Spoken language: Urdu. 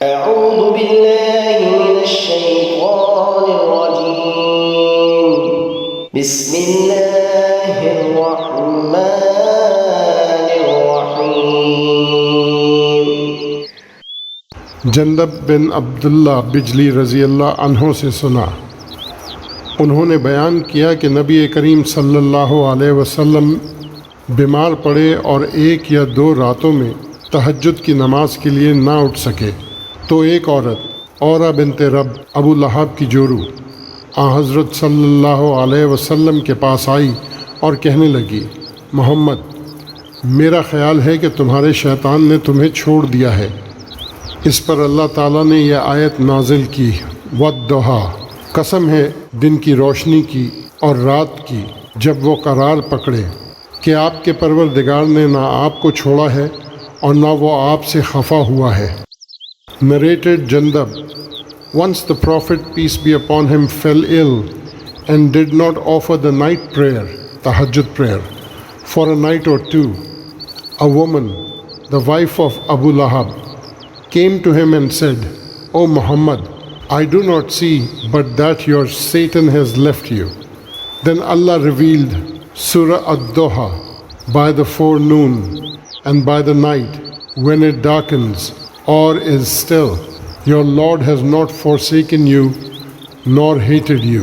أعوذ بالله من الشيطان الرجيم بسم الله الرحمن الرحيم جندب بن عبداللہ بجلی رضی اللہ عنہ سے سنا، انہوں نے بیان کیا کہ نبی کریم صلی اللہ علیہ وسلم بیمار پڑے اور 1 یا 2 راتوں میں تہجد کی نماز کے لیے نہ اٹھ سکے، تو ایک عورت اورا بنت رب ابو لہب کی جورو حضرت صلی اللہ علیہ وسلم کے پاس آئی اور کہنے لگی، محمد، میرا خیال ہے کہ تمہارے شیطان نے تمہیں چھوڑ دیا ہے۔ اس پر اللہ تعالیٰ نے یہ آیت نازل کی، وَالضُّحَىٰ، قسم ہے دن کی روشنی کی اور رات کی جب وہ قرار پکڑے، کہ آپ کے پروردگار نے نہ آپ کو چھوڑا ہے اور نہ وہ آپ سے خفا ہوا ہے۔ Narrated Jandab. Once the Prophet, peace be upon him, fell ill and did not offer the night prayer, tahajjud prayer, for a night or 2. A woman, the wife of Abu Lahab, came to him and said, O Muhammad, I do not see but that your Satan has left you. Then Allah revealed Surah Ad-Duha, by the forenoon and by the night when it darkens or is still, your Lord has not forsaken you nor hated you.